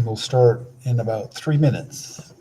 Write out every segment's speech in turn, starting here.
We'll start in about 3 minutes.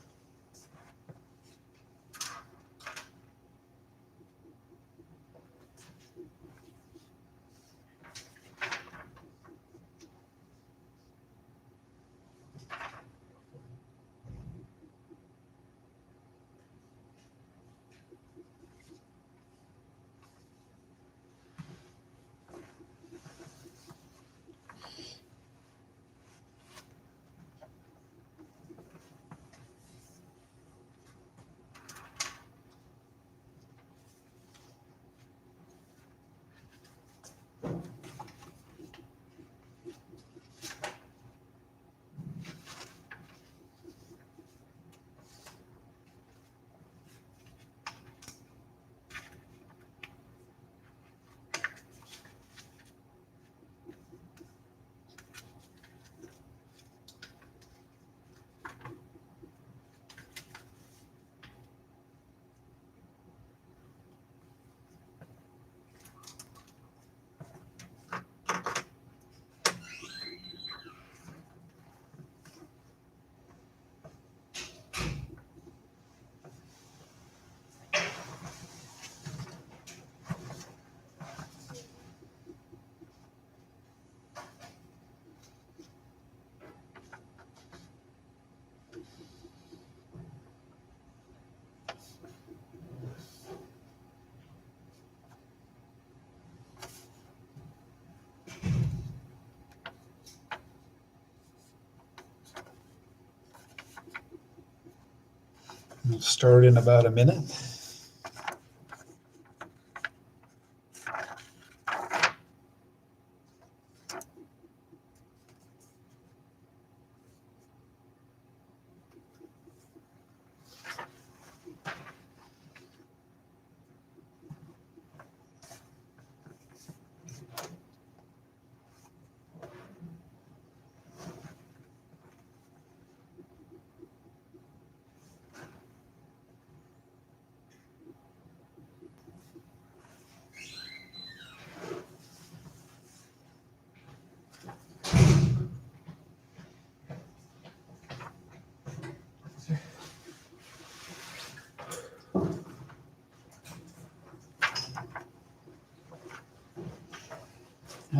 We'll start in about a minute.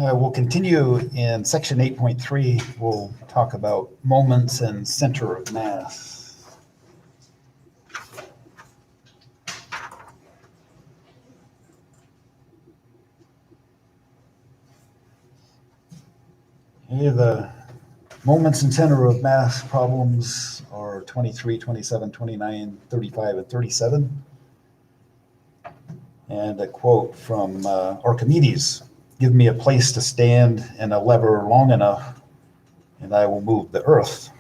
We'll continue in section 8.3. We'll talk about moments and center of mass. Okay, the moments and center of mass problems are 23, 27, 29, 35, and 37. And a quote from Archimedes: "Give me a place to stand and a lever long enough, and I will move the earth."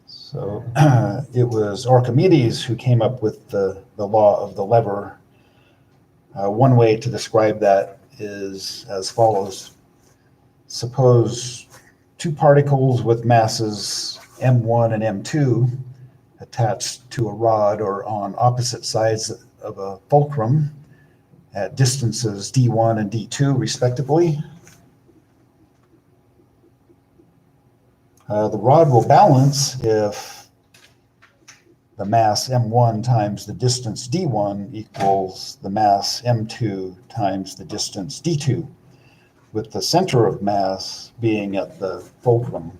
So it was Archimedes who came up with the law of the lever. One way to describe that is as follows. Suppose two particles with masses m1 and m2 attached to a rod or on opposite sides of a fulcrum at distances d1 and d2 respectively. The rod will balance if the mass m1 times the distance d1 equals the mass m2 times the distance d2, with the center of mass being at the fulcrum.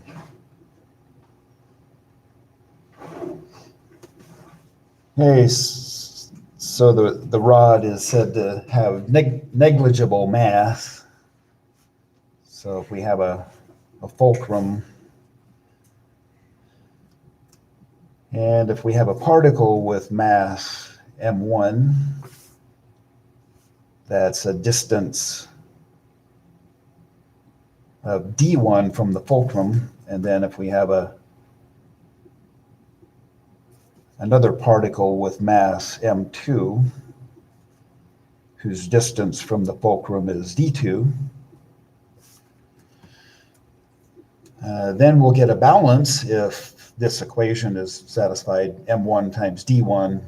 Okay, so the rod is said to have negligible mass. So if we have a fulcrum, and if we have a particle with mass m1, that's a distance of d1 from the fulcrum, and then if we have another particle with mass m2, whose distance from the fulcrum is d2, then we'll get a balance if this equation is satisfied. M1 times d1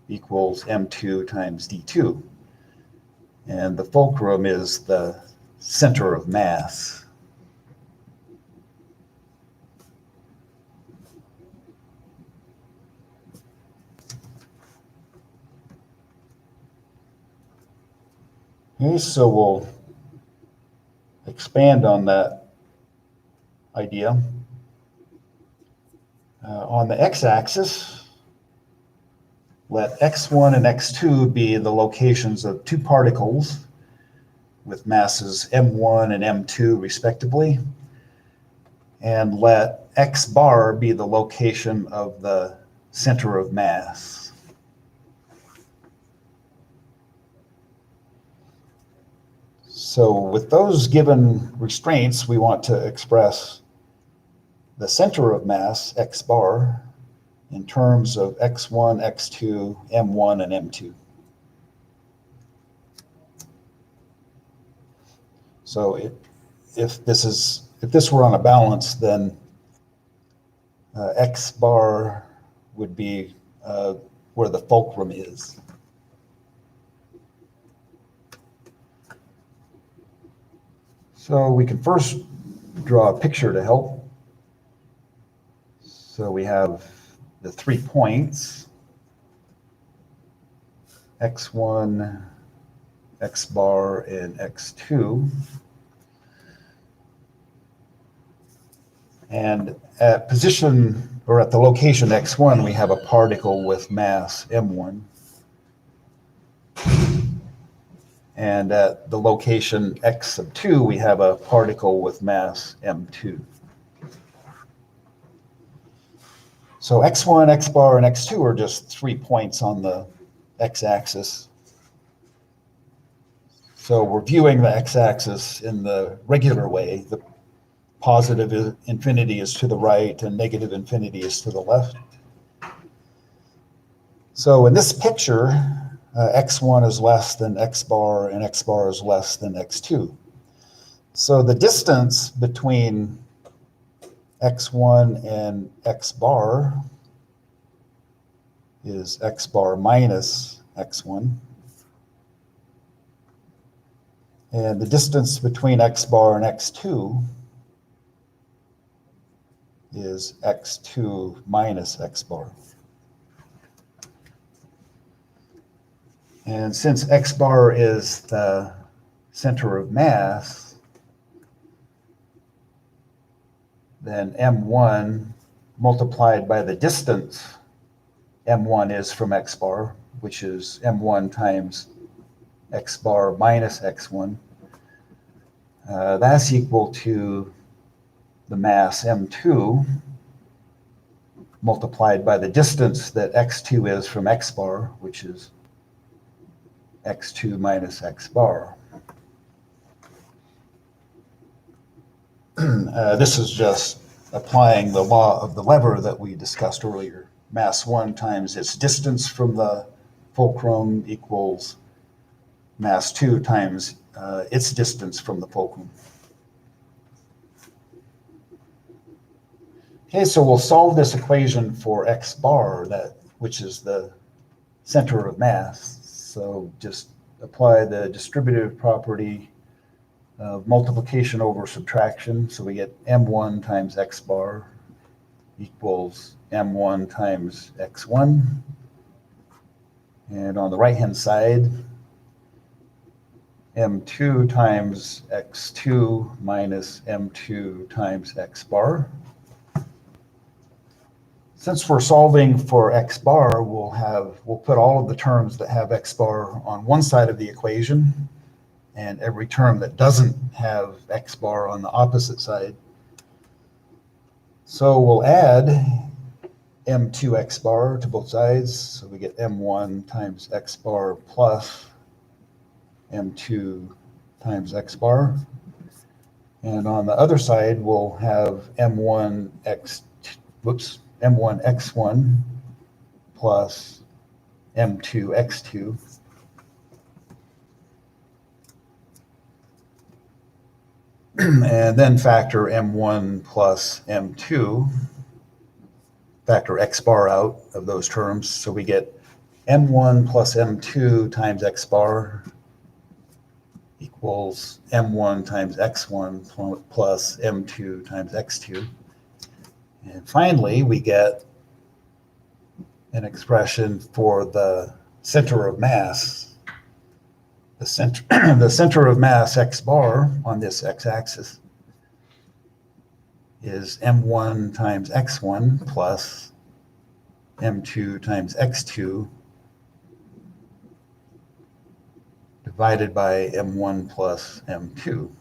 equals m2 times d2. And the fulcrum is the center of mass. Okay, so we'll expand on that idea. On the x-axis, let x1 and x2 be the locations of two particles with masses m1 and m2 respectively, and let x bar be the location of the center of mass. So with those given restraints, we want to express the center of mass, x bar, in terms of x1, x2, m1, and m2. So if this were on a balance, then x bar would be where the fulcrum is. So we can first draw a picture to help. So we have the 3 points, x1, x bar, and x2. And at position, or at the location x1, we have a particle with mass m1. And at the location x sub 2, we have a particle with mass m2. So x1, x bar, and x2 are just 3 points on the x-axis. So we're viewing the x-axis in the regular way. The positive infinity is to the right and negative infinity is to the left. So in this picture, x1 is less than x bar and x bar is less than x2. So the distance between x1 and x bar is x bar minus x1. And the distance between x bar and x2 is x2 minus x bar. And since x bar is the center of mass, then m1 multiplied by the distance m1 is from x bar, which is m1 times x bar minus x1. That's equal to the mass m2 multiplied by the distance that x2 is from x bar, which is x2 minus x bar. This is just applying the law of the lever that we discussed earlier. Mass 1 times its distance from the fulcrum equals mass 2 times its distance from the fulcrum. Okay, so we'll solve this equation for x bar, which is the center of mass. So just apply the distributive property of multiplication over subtraction. So we get m1 times x bar equals m1 times x1. And on the right-hand side, m2 times x2 minus m2 times x bar. Since we're solving for x bar, we'll put all of the terms that have x bar on one side of the equation and every term that doesn't have x bar on the opposite side. So we'll add m2 x bar to both sides. So we get m1 times x bar plus m2 times x bar. And on the other side, we'll have m1 x1 plus m2 x2. And then factor m1 plus m2, factor x bar out of those terms. So we get m1 plus m2 times x bar equals m1 times x1 plus m2 times x2. And finally, we get an expression for the center of mass the center, the center of mass x bar on this x-axis is m1 times x1 plus m2 times x2 divided by m1 plus m2.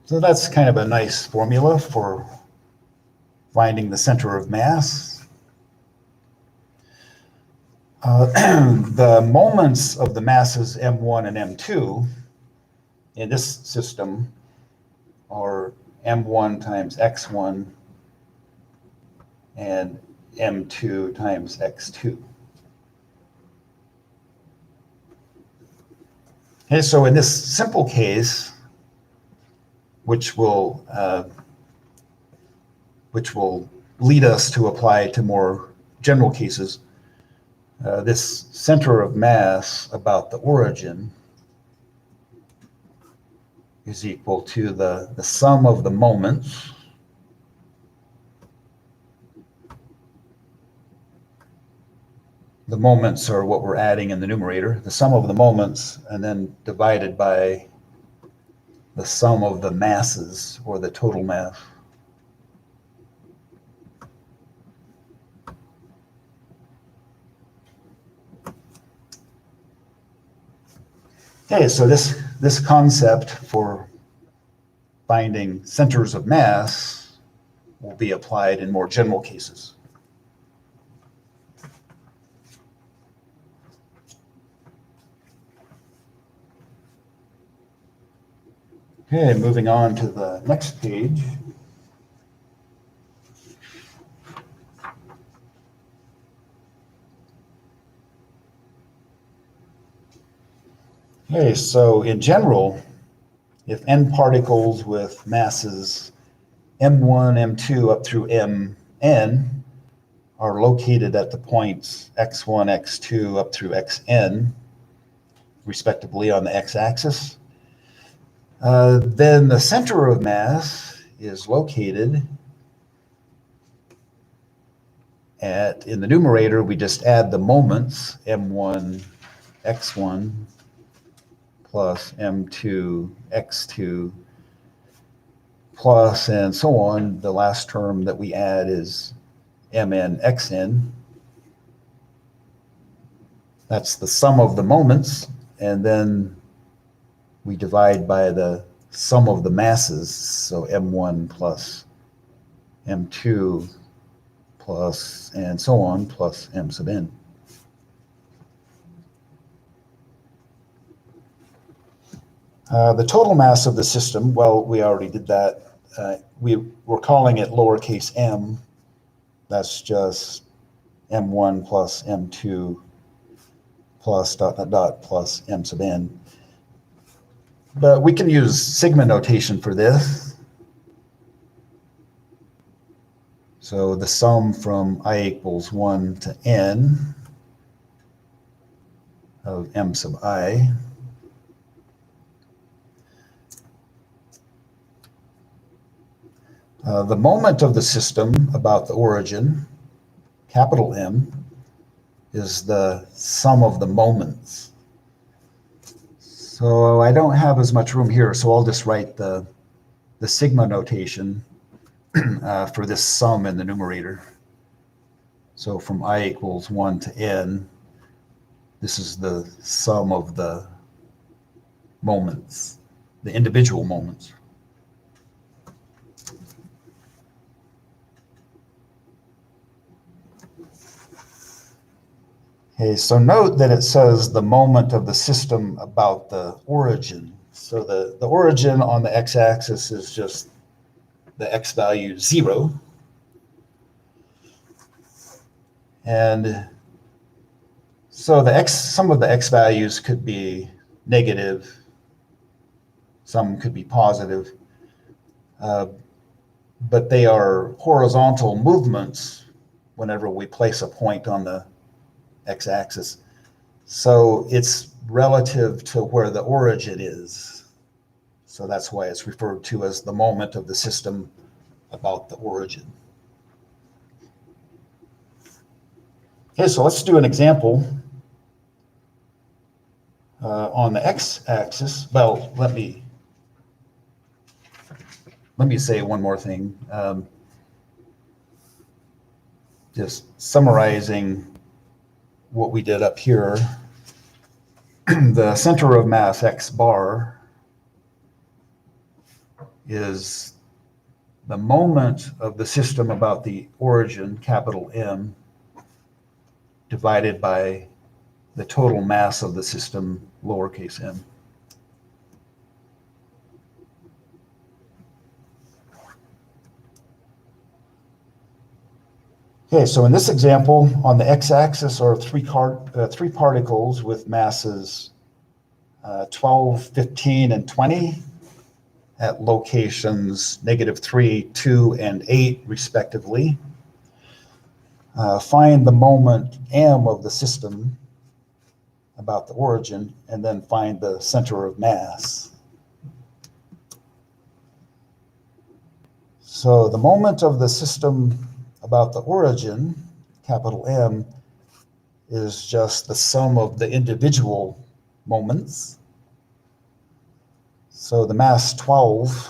So that's kind of a nice formula for finding the center of mass. The moments of the masses m1 and m2 in this system are m1 times x1 and m2 times x2. Okay, so in this simple case, which will lead us to apply to more general cases, this center of mass about the origin is equal to the sum of the moments are what we're adding in the numerator, the sum of the moments, and then divided by the sum of the masses, or the total mass. Okay, so this concept for finding centers of mass will be applied in more general cases. Okay, moving on to the next page. Okay, so in general, if n particles with masses m1, m2 up through mn are located at the points x1, x2 up through xn, respectively on the x-axis, then the center of mass is located in the numerator, we just add the moments, m1, x1, plus m2, x2, plus, and so on. The last term that we add is mn, xn. That's the sum of the moments, and then we divide by the sum of the masses, so m1 plus m2 plus, and so on, plus m sub n. The total mass of the system, well, we already did that. We're calling it lowercase m. That's just m1 plus m2 plus dot dot dot plus m sub n. But we can use sigma notation for this. So the sum from I equals 1 to n of m sub I the moment of the system about the origin, capital M, is the sum of the moments. So I don't have as much room here, so I'll just write the sigma notation for this sum in the numerator. So from I equals 1 to n, this is the sum of the moments, the individual moments. Okay, so note that it says the moment of the system about the origin. So the origin on the x-axis is just the x value 0. And so some of the x values could be negative, some could be positive, but they are horizontal movements whenever we place a point on the x-axis. So it's relative to where the origin is. So that's why it's referred to as the moment of the system about the origin. Okay, so let's do an example on the x-axis. Well, let me say one more thing. Just summarizing what we did up here. The center of mass x bar is the moment of the system about the origin, capital M, divided by the total mass of the system, lowercase m. Okay, so in this example, on the x-axis are three particles with masses 12, 15, and 20 at locations -3, 2, and 8, respectively. Find the moment m of the system about the origin, and then find the center of mass. So the moment of the system about the origin, capital M, is just the sum of the individual moments. So the mass 12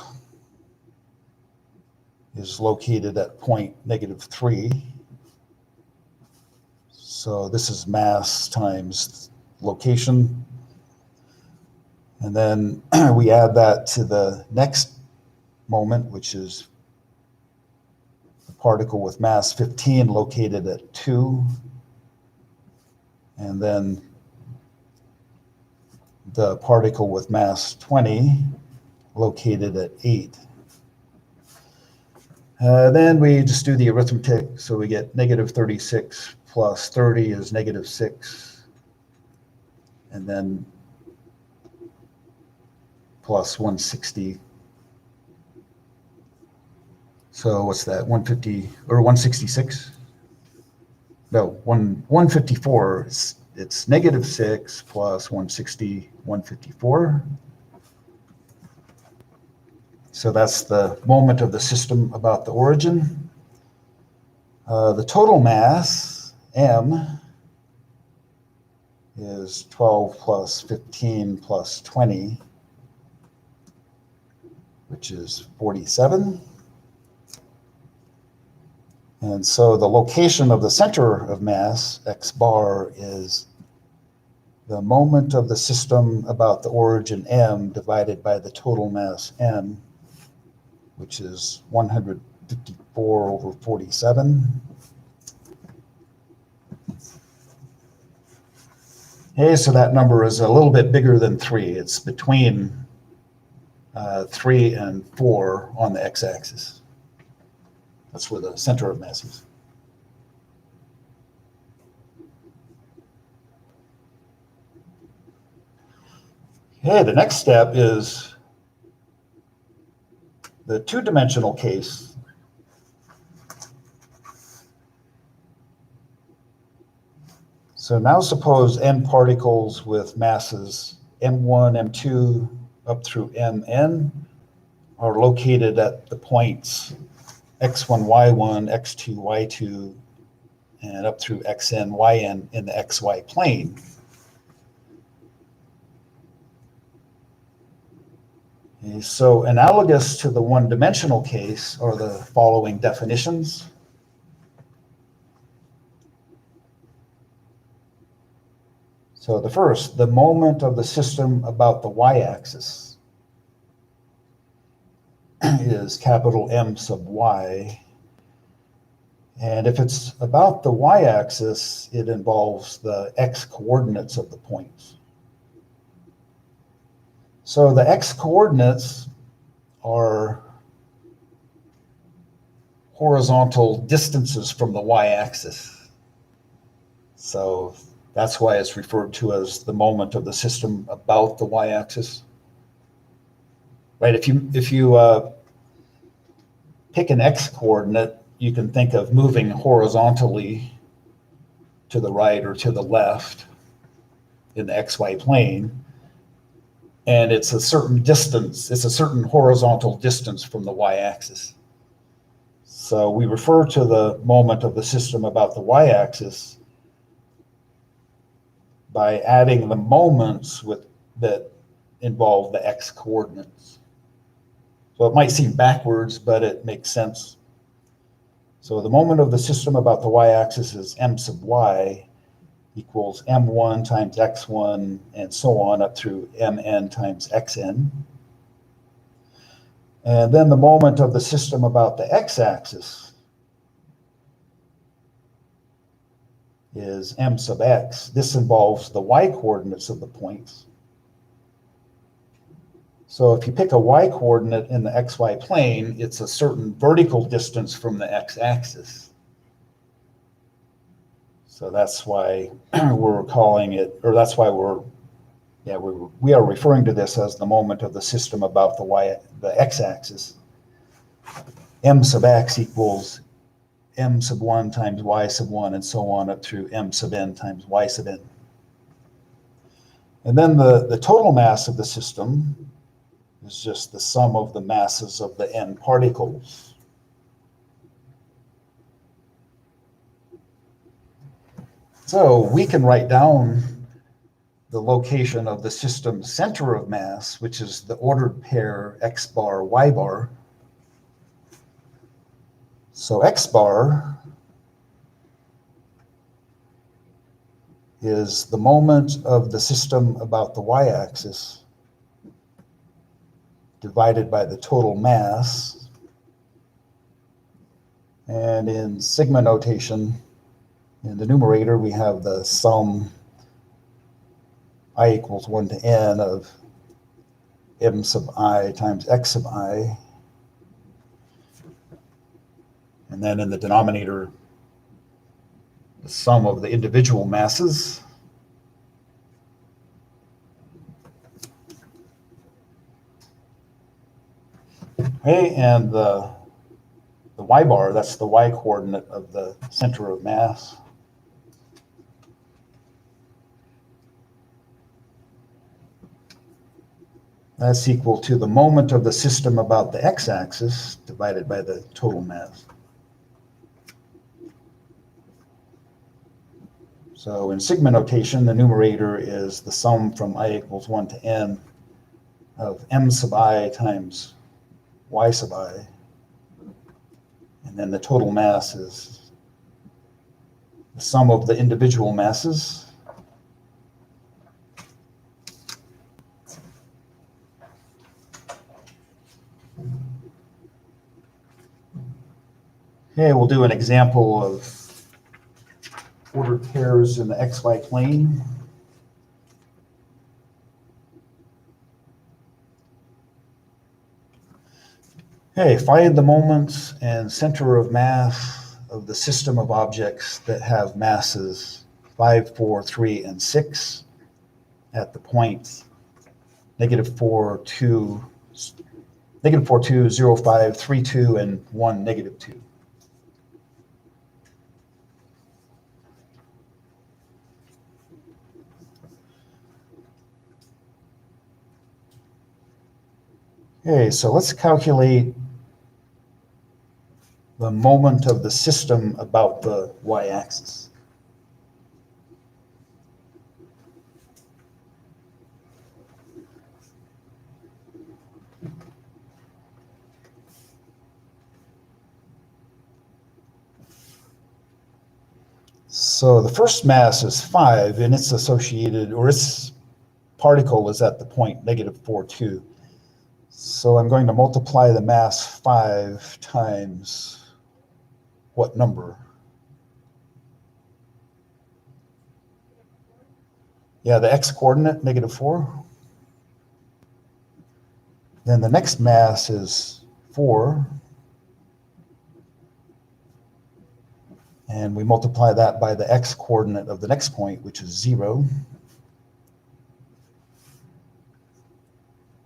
is located at point -3. So this is mass times location. And then we add that to the next moment, which is the particle with mass 15 located at 2. And then the particle with mass 20 located at 8. Then we just do the arithmetic, so we get -36 plus 30 is -6, and then plus 160. So what's that, 150 or 166? No, 154. It's -6 plus 160, 154. So that's the moment of the system about the origin. The total mass, m, is 12 plus 15 plus 20, which is 47. And so the location of the center of mass, x bar, is the moment of the system about the origin m divided by the total mass m, which is 154 over 47. Okay, so that number is a little bit bigger than 3. It's between 3 and 4 on the x-axis. That's where the center of mass is. Okay, the next step is the two-dimensional case. So now suppose n particles with masses m1, m2, up through mn are located at the points x1, y1, x2, y2, and up through xn, yn in the xy plane. Okay, so analogous to the one-dimensional case are the following definitions. So the first, the moment of the system about the y-axis is capital M sub y. And if it's about the y-axis, it involves the x-coordinates of the points. So the x-coordinates are horizontal distances from the y-axis. So that's why it's referred to as the moment of the system about the y-axis. Right? If you pick an x-coordinate, you can think of moving horizontally to the right or to the left in the xy plane. And it's a certain distance, it's a certain horizontal distance from the y-axis. So we refer to the moment of the system about the y-axis by adding the moments that involve the x coordinates. So it might seem backwards, but it makes sense. So the moment of the system about the y-axis is m sub y equals m1 times x1 and so on up through mn times xn. And then the moment of the system about the x-axis is m sub x. This involves the y-coordinates of the points. So if you pick a y-coordinate in the xy plane, it's a certain vertical distance from the x-axis. So that's why we're calling it, or that's why we are referring to this as the moment of the system about the x-axis. M sub x equals m sub 1 times y sub 1 and so on up through m sub n times y sub n. And then the total mass of the system is just the sum of the masses of the n particles. So we can write down the location of the system's center of mass, which is the ordered pair x bar, y bar. So x bar is the moment of the system about the y-axis divided by the total mass. And in sigma notation, in the numerator, we have the sum I equals 1 to n of m sub I times x sub I. And then in the denominator, the sum of the individual masses. Okay, and the y bar, that's the y coordinate of the center of mass. That's equal to the moment of the system about the x-axis divided by the total mass. So in sigma notation, the numerator is the sum from I equals 1 to n of m sub I times y sub I. And then the total mass is the sum of the individual masses. Okay, we'll do an example of ordered pairs in the xy plane. Okay, find the moments and center of mass of the system of objects that have masses 5, 4, 3, and 6 at the points -4, 2, -4, 2, 0, 5, 3, 2, and 1, -2. Okay, so let's calculate the moment of the system about the y-axis. So the first mass is 5, and its associated, or its particle is at the point -4, 2. So I'm going to multiply the mass 5 times what number? Yeah, the x-coordinate, -4. Then the next mass is 4. And we multiply that by the x-coordinate of the next point, which is 0.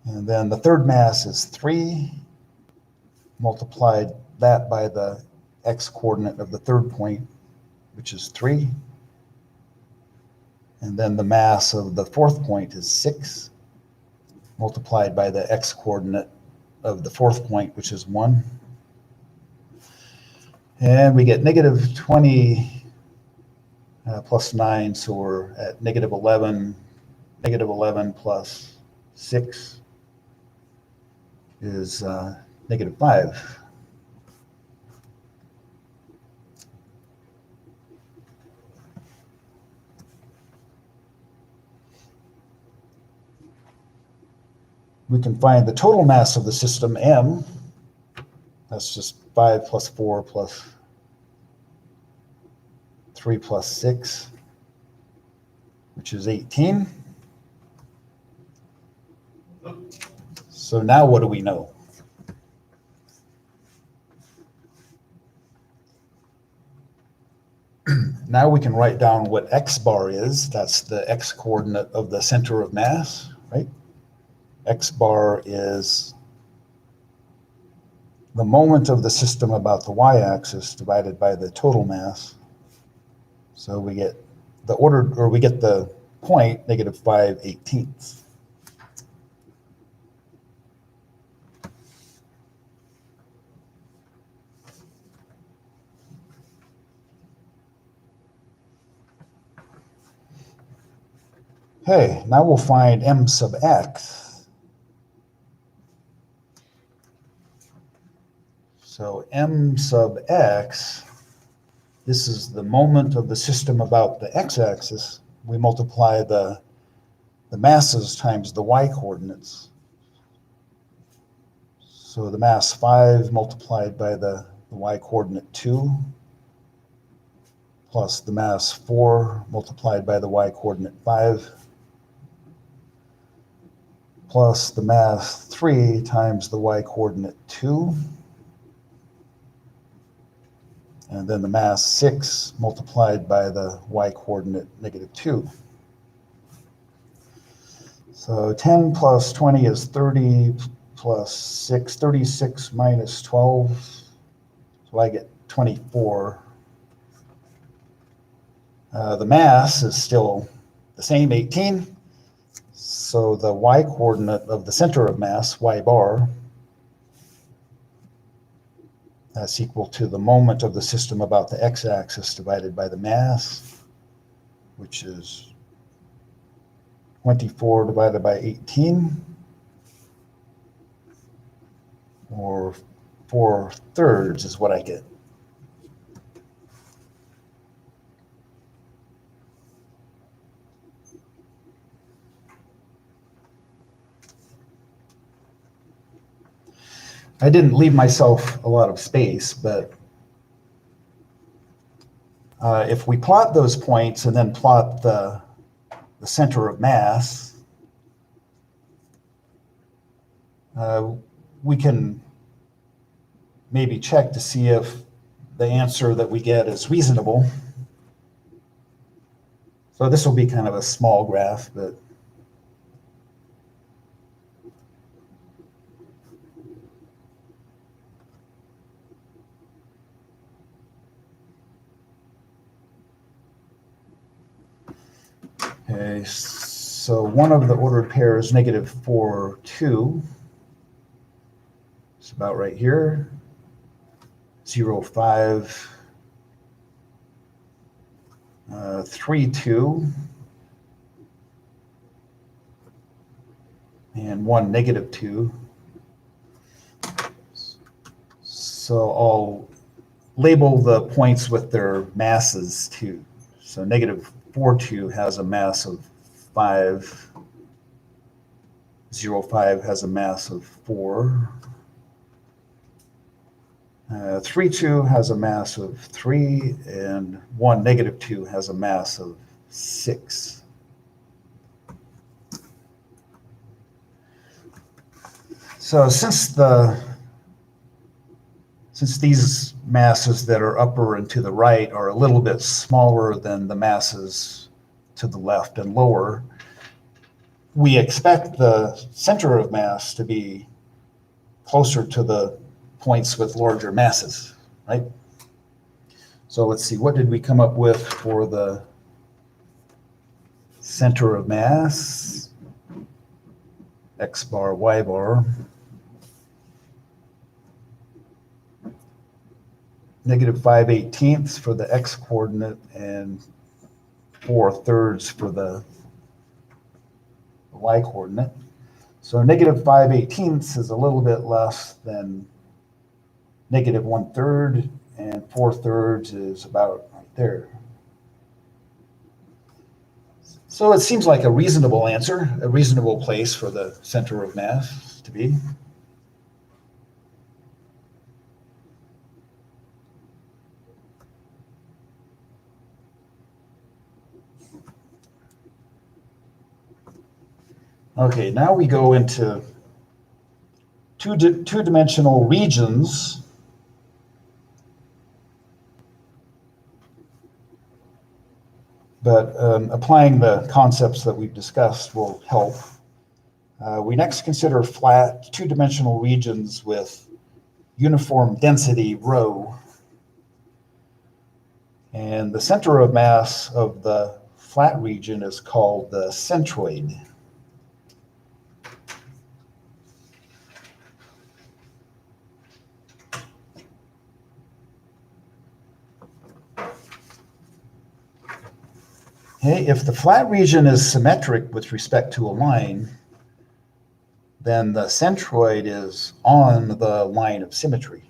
And then the third mass is 3. Multiply that by the x-coordinate of the third point, which is 3. And then the mass of the fourth point is 6, multiplied by the x-coordinate of the fourth point, which is 1. And we get -20 plus 9, so we're at negative 11. Negative 11 plus 6 is negative 5. We can find the total mass of the system, m. That's just 5 plus 4 plus 3 plus 6, which is 18. So now what do we know? Now we can write down what x bar is. That's the x coordinate of the center of mass, right? X bar is the moment of the system about the y-axis divided by the total mass. So we get the ordered, or we get the point, negative 5/18. Okay, now we'll find m sub x. So m sub x, this is the moment of the system about the x-axis. We multiply the masses times the y-coordinates. So the mass 5 multiplied by the y-coordinate 2, plus the mass 4 multiplied by the y-coordinate 5, plus the mass 3 times the y-coordinate 2, and then the mass 6 multiplied by the y-coordinate negative 2. So 10 plus 20 is 30, plus 6, 36 minus 12, so I get 24. The mass is still the same, 18. So the y-coordinate of the center of mass, y bar, that's equal to the moment of the system about the x-axis divided by the mass, which is 24 divided by 18, or 4/3 is what I get. I didn't leave myself a lot of space, but if we plot those points and then plot the center of mass, we can maybe check to see if the answer that we get is reasonable. So this will be kind of a small graph, but okay, so one of the ordered pairs, negative 4, 2. It's about right here. 0, 5, 3, 2, and 1, negative 2. So I'll label the points with their masses too. So negative 4, 2 has a mass of 5. 0, 5 has a mass of 4. 3, 2 has a mass of 3, and 1, negative 2 has a mass of 6. So since these masses that are upper and to the right are a little bit smaller than the masses to the left and lower, we expect the center of mass to be closer to the points with larger masses, right? So let's see, what did we come up with for the center of mass? X bar, Y bar. Negative 5/18 for the X coordinate and 4/3 for the y-coordinate. So -5/18 is a little bit less than -1/3, and 4/3 is about right there. So it seems like a reasonable answer, a reasonable place for the center of mass to be. Okay, now we go into two-dimensional regions. But applying the concepts that we've discussed will help. We next consider flat two-dimensional regions with uniform density rho. And the center of mass of the flat region is called the centroid. Okay, if the flat region is symmetric with respect to a line, then the centroid is on the line of symmetry.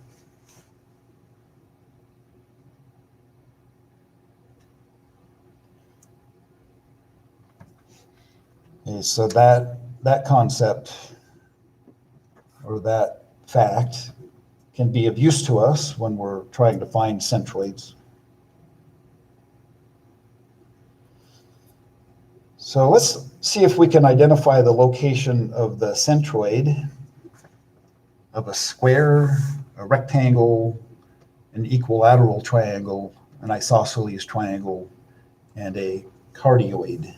Okay, so that concept or that fact can be of use to us when we're trying to find centroids. So let's see if we can identify the location of the centroid of a square, a rectangle, an equilateral triangle, an isosceles triangle, and a cardioid.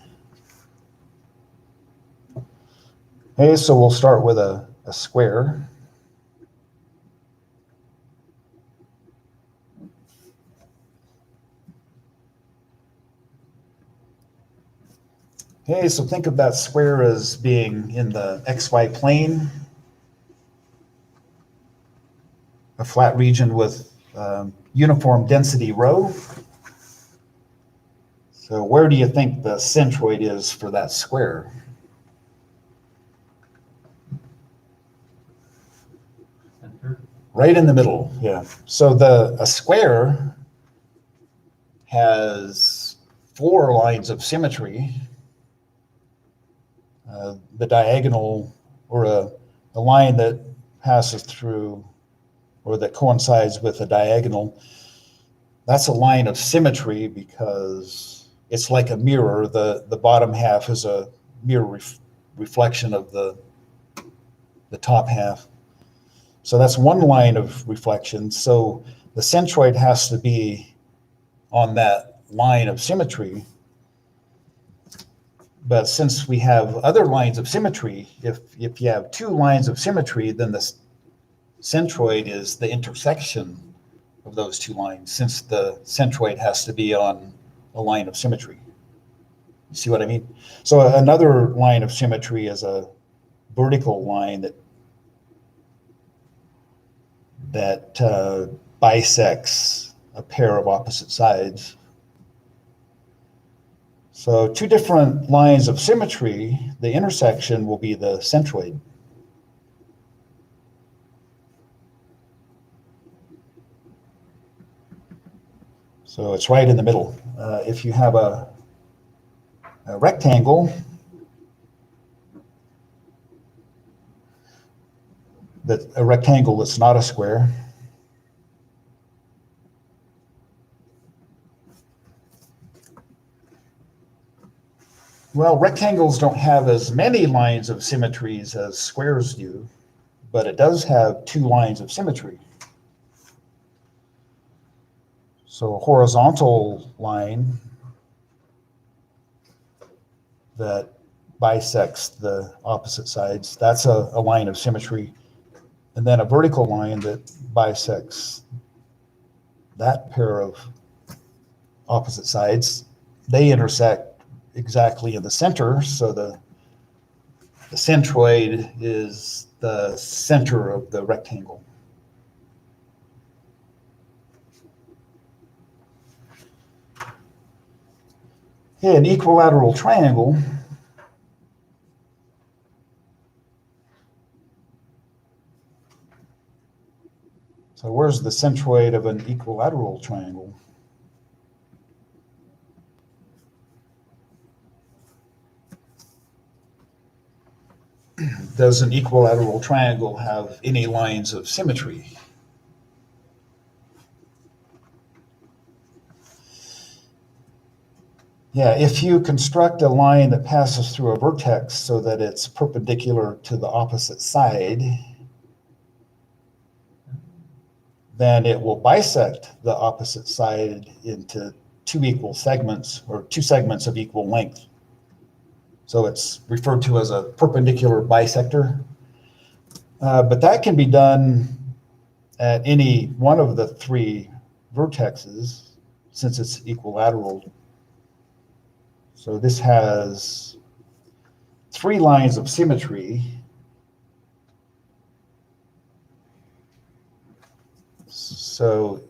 Okay, so we'll start with a square. Okay, so think of that square as being in the xy plane, a flat region with uniform density rho. So where do you think the centroid is for that square? Center. Right in the middle, yeah. So a square has 4 lines of symmetry. The diagonal, or a line that passes through or that coincides with a diagonal, that's a line of symmetry because it's like a mirror. The bottom half is a mirror reflection of the top half. So that's one line of reflection. So the centroid has to be on that line of symmetry. But since we have other lines of symmetry, if you have 2 lines of symmetry, then the centroid is the intersection of those 2 lines, since the centroid has to be on a line of symmetry. You see what I mean? So another line of symmetry is a vertical line that bisects a pair of opposite sides. So 2 different lines of symmetry, the intersection will be the centroid. So it's right in the middle. If you have a rectangle that's not a square, well, rectangles don't have as many lines of symmetries as squares do, but it does have 2 lines of symmetry. So a horizontal line that bisects the opposite sides, that's a line of symmetry. And then a vertical line that bisects that pair of opposite sides, they intersect exactly in the center. So the centroid is the center of the rectangle. Okay, an equilateral triangle. So where's the centroid of an equilateral triangle? Does an equilateral triangle have any lines of symmetry? Yeah, if you construct a line that passes through a vertex so that it's perpendicular to the opposite side, then it will bisect the opposite side into two equal segments, or two segments of equal length. So it's referred to as a perpendicular bisector. But that can be done at any one of the three vertexes, since it's equilateral. So this has three lines of symmetry. So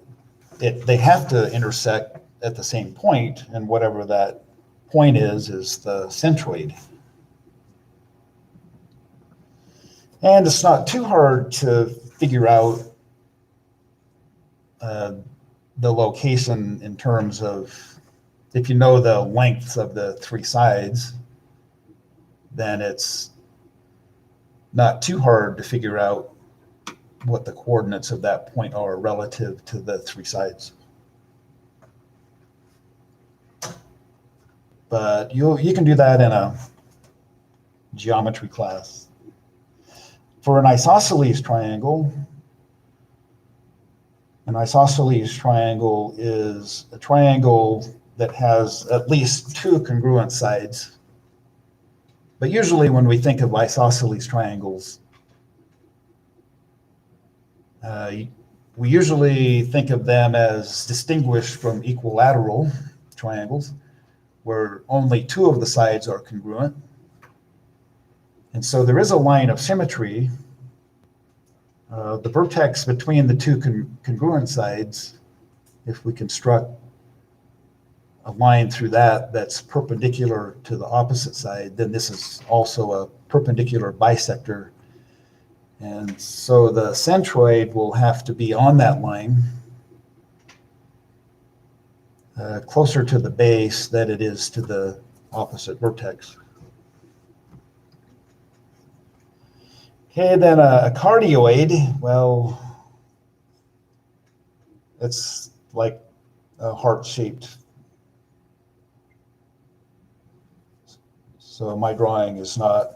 they have to intersect at the same point, and whatever that point is the centroid. And it's not too hard to figure out the location in terms of, if you know the lengths of the three sides, then it's not too hard to figure out what the coordinates of that point are relative to the three sides. But you can do that in a geometry class. For an isosceles triangle, an isosceles triangle is a triangle that has at least two congruent sides. But usually when we think of isosceles triangles, we usually think of them as distinguished from equilateral triangles, where only two of the sides are congruent. And so there is a line of symmetry. The vertex between the two congruent sides, if we construct a line through that that's perpendicular to the opposite side, then this is also a perpendicular bisector. And so the centroid will have to be on that line, closer to the base than it is to the opposite vertex. Okay, then a cardioid, well, it's like a heart-shaped. So my drawing is not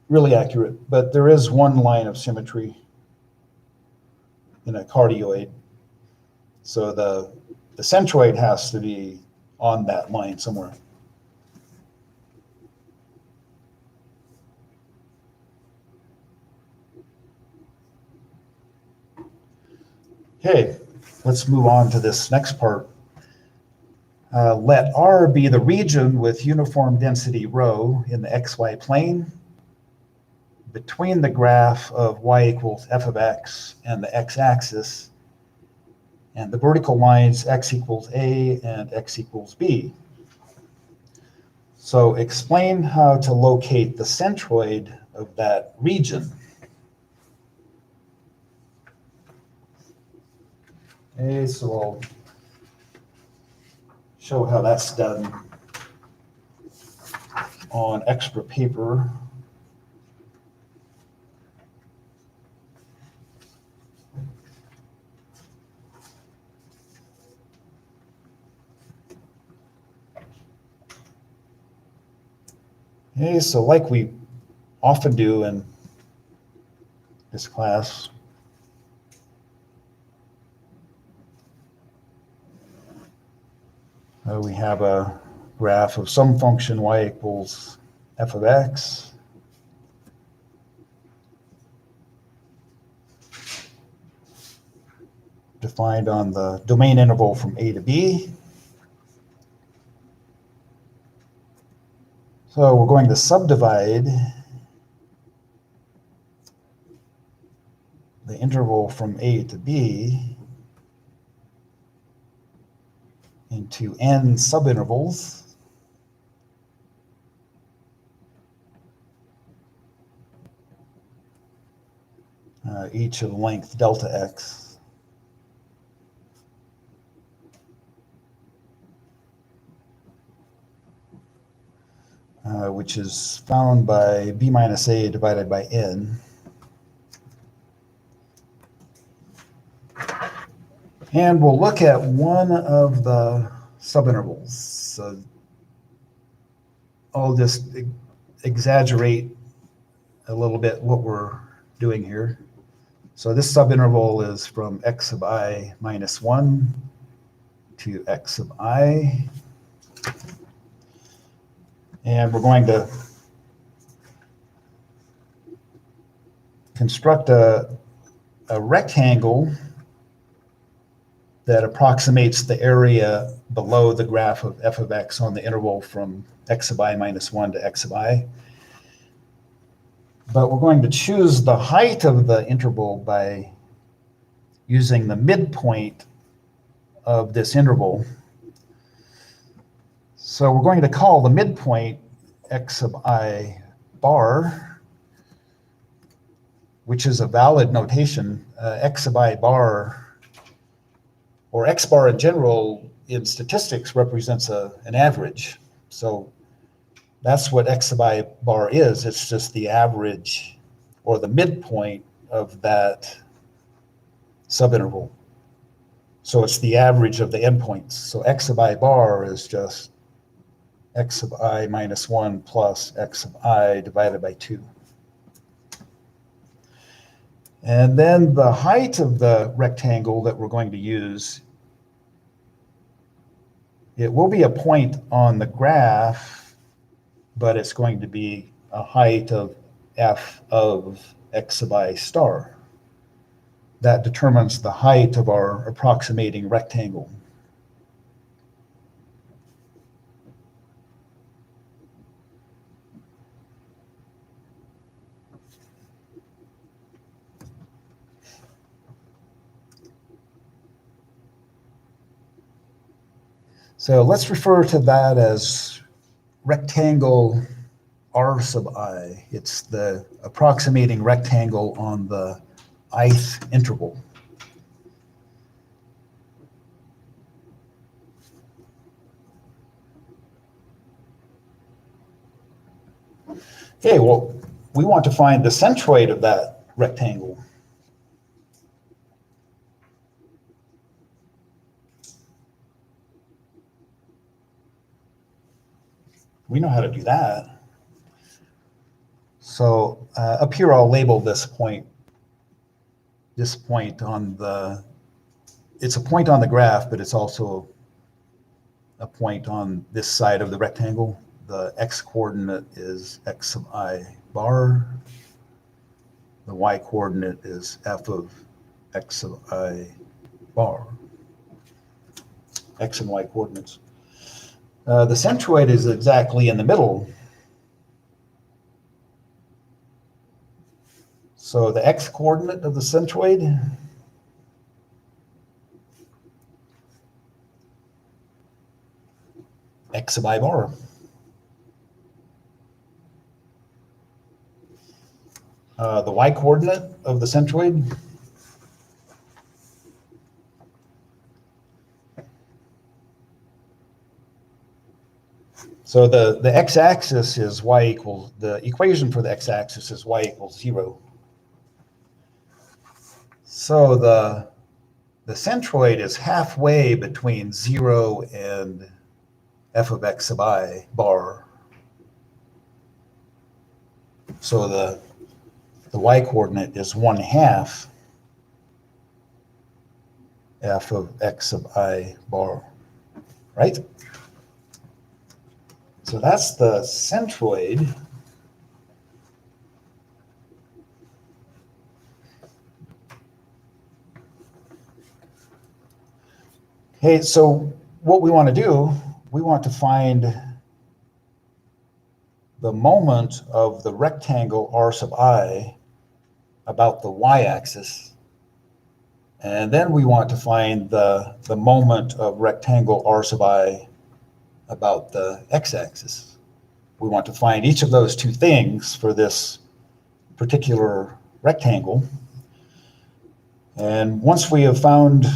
really accurate, but there is one line of symmetry in a cardioid. So the centroid has to be on that line somewhere. Okay, let's move on to this next part. Let R be the region with uniform density rho in the xy plane between the graph of y equals f of x and the x-axis, and the vertical lines x equals a and x equals b. So explain how to locate the centroid of that region. Okay, so I'll show how that's done on extra paper. Okay, so like we often do in this class, we have a graph of some function y equals f of x. Defined on the domain interval from a to b. So we're going to subdivide the interval from a to b into n subintervals. each of length delta x. Which is found by b minus a divided by n. And we'll look at one of the subintervals. So I'll just exaggerate a little bit what we're doing here. So this subinterval is from x sub I minus 1 to x sub I. And we're going to construct a rectangle that approximates the area below the graph of f of x on the interval from x sub I minus 1 to x sub I. But we're going to choose the height of the interval by using the midpoint of this interval. So we're going to call the midpoint x sub I bar, which is a valid notation. X sub I bar, or x bar in general, in statistics represents an average. So that's what x sub I bar is. It's just the average or the midpoint of that subinterval. So it's the average of the endpoints. So x sub I bar is just x sub I minus 1 plus x sub I divided by 2. And then the height of the rectangle that we're going to use, it will be a point on the graph, but it's going to be a height of f of x sub I star. That determines the height of our approximating rectangle. So let's refer to that as rectangle r sub I. It's the approximating rectangle on the ith interval. Okay, well, we want to find the centroid of that rectangle. We know how to do that. So up here, I'll label this point on the, it's a point on the graph, but it's also a point on this side of the rectangle. The x coordinate is x sub I bar. The y coordinate is f of x sub I bar. X and y coordinates. The centroid is exactly in the middle. So the x coordinate of the centroid x sub I bar. The y coordinate of the centroid so the x-axis is y equals, the equation for the x-axis is y equals 0. So the centroid is halfway between 0 and f of x sub I bar. So the y coordinate is 1/2 f of x sub I bar, right? So that's the centroid. Okay, so what we want to do, we want to find the moment of the rectangle r sub I about the y-axis. And then we want to find the moment of rectangle r sub I about the x-axis. We want to find each of those two things for this particular rectangle. And once we have found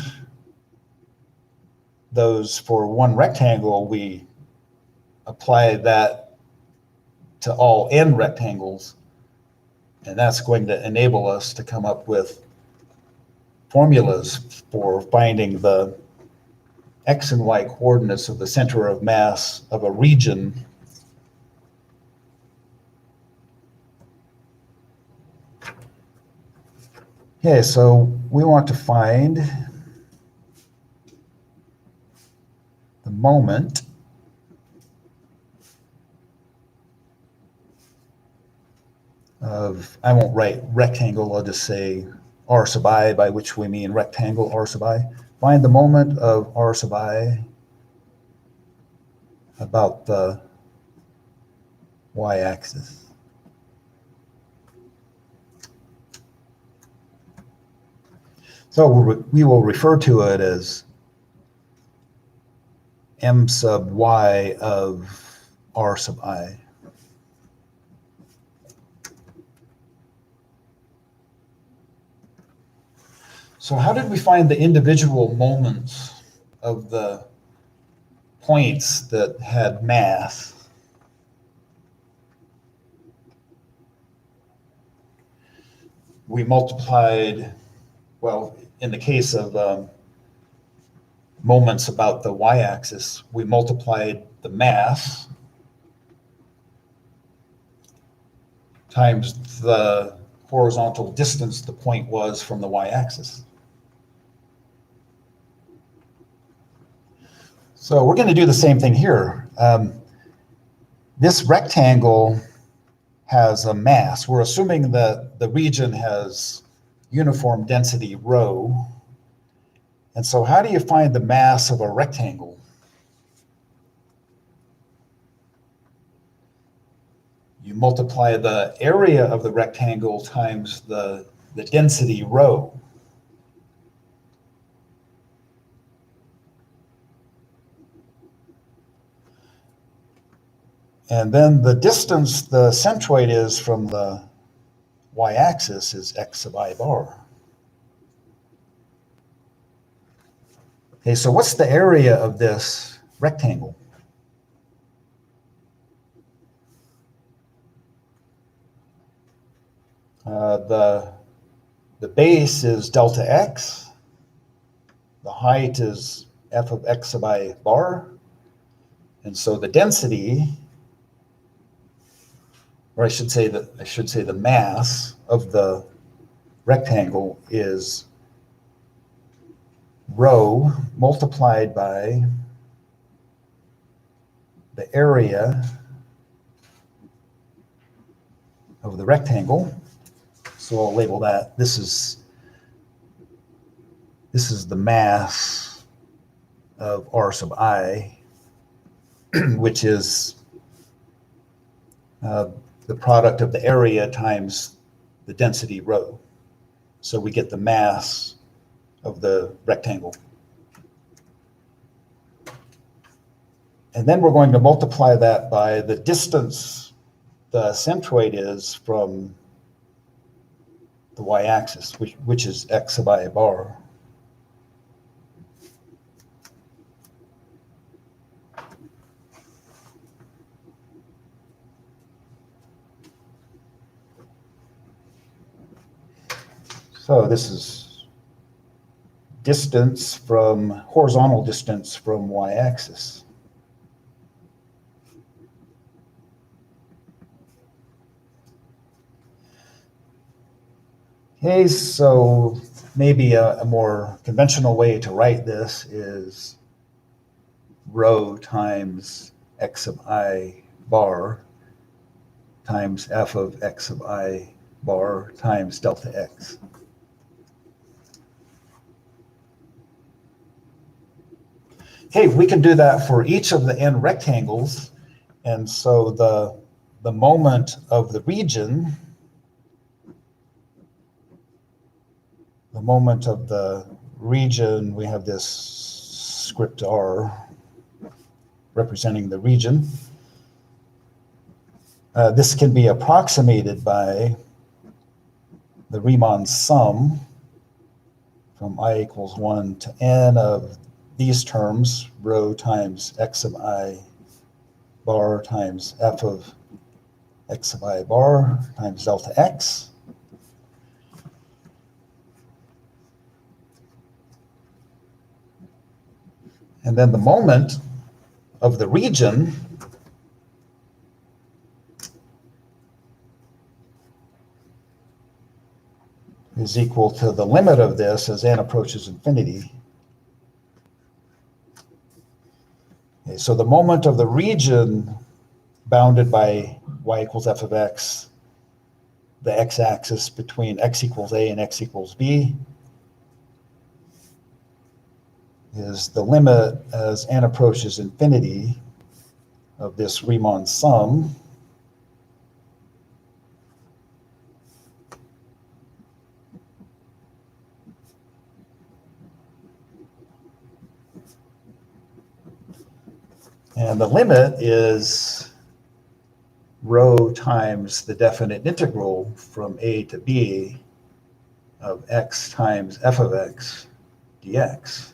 those for one rectangle, we apply that to all n rectangles, and that's going to enable us to come up with formulas for finding the x and y coordinates of the center of mass of a region Okay, so we want to find the moment of, I won't write rectangle, I'll just say r sub I, by which we mean rectangle r sub I. Find the moment of r sub I about the y-axis. So we will refer to it as m sub y of r sub I. So how did we find the individual moments of the points that had mass? We multiplied, well, in the case of moments about the y-axis, we multiplied the mass times the horizontal distance the point was from the y-axis. So we're going to do the same thing here. This rectangle has a mass. We're assuming that the region has uniform density rho. And so how do you find the mass of a rectangle? You multiply the area of the rectangle times the density rho. And then the distance the centroid is from the y-axis is x sub I bar. Okay, so what's the area of this rectangle? The base is delta x. The height is f of x sub I bar. And so the density, or I should say the mass of the rectangle is rho multiplied by the area of the rectangle. So I'll label that. This is the mass of r sub I, which is the product of the area times the density rho. So we get the mass of the rectangle. And then we're going to multiply that by the distance the centroid is from the y-axis, which is x sub I bar. So this is horizontal distance from y-axis. Okay, so maybe a more conventional way to write this is rho times x sub I bar times f of x sub I bar times delta x. Okay, we can do that for each of the n rectangles. And so the moment of the region, we have this script r representing the region. This can be approximated by the Riemann sum from I equals 1 to n of these terms, rho times x of I bar times f of x of I bar times delta x. And then the moment of the region is equal to the limit of this as n approaches infinity. Okay, so the moment of the region bounded by y equals f of x, the x-axis between x equals a and x equals b, is the limit as n approaches infinity of this Riemann sum and the limit is rho times the definite integral from a to b of x times f of x dx.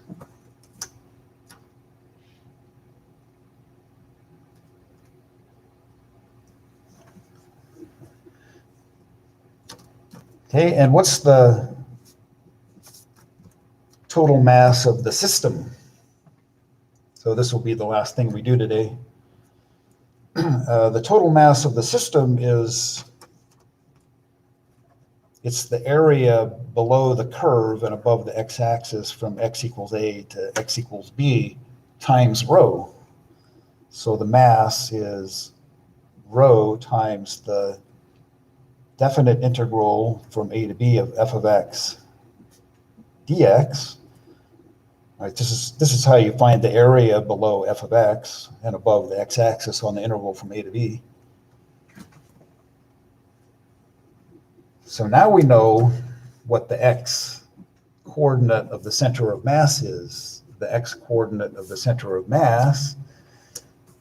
Okay, and what's the total mass of the system? So this will be the last thing we do today. The total mass of the system it's the area below the curve and above the x-axis from x equals a to x equals b times rho. So the mass is rho times the definite integral from a to b of f of x dx. All right, this is how you find the area below f of x and above the x-axis on the interval from a to b. So now we know what the x coordinate of the center of mass is. The x coordinate of the center of mass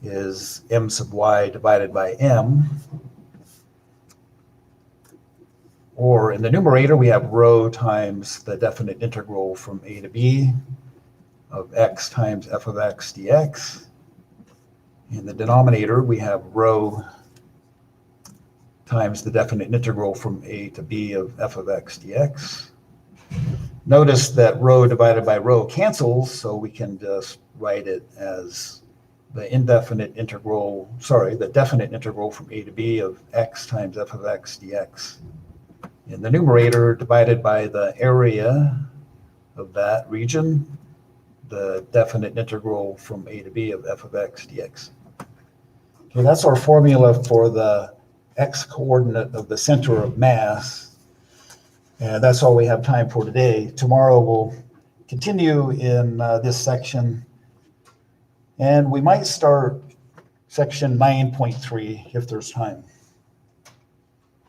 is m sub y divided by m. Or in the numerator, we have rho times the definite integral from a to b of x times f of x dx. In the denominator, we have rho times the definite integral from a to b of f of x dx. Notice that rho divided by rho cancels, so we can just write it as the definite integral from a to b of x times f of x dx. In the numerator, divided by the area of that region, the definite integral from a to b of f of x dx. Okay, that's our formula for the x coordinate of the center of mass. And that's all we have time for today. Tomorrow we'll continue in this section. And we might start section 9.3 if there's time.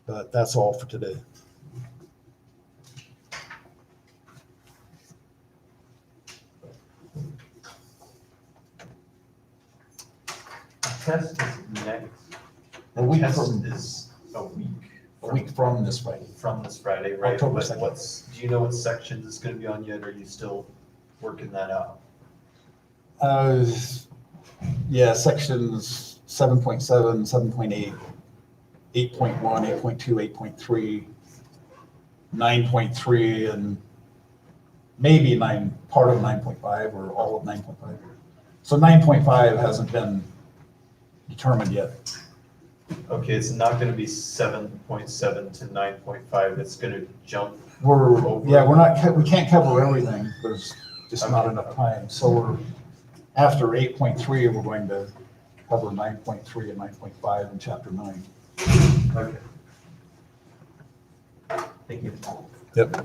But that's all for today. Test is next. A week Test from- is a week. A week from this Friday. From this Friday, right? October But 2nd. do you know what section it's gonna be on yet, or are you still working that out? Yeah, sections 7.7, 7.8, 8.1, 8.2, 8.3, 9.3, and maybe part of 9.5 or all of 9.5. So 9.5 hasn't been determined yet. Okay, it's not gonna be 7.7 to 9.5, it's gonna jump. We can't cover everything. There's just not Okay. enough time. So after 8.3, we're going to cover 9.3 and 9.5 in chapter 9. Okay. Thank you. Yep.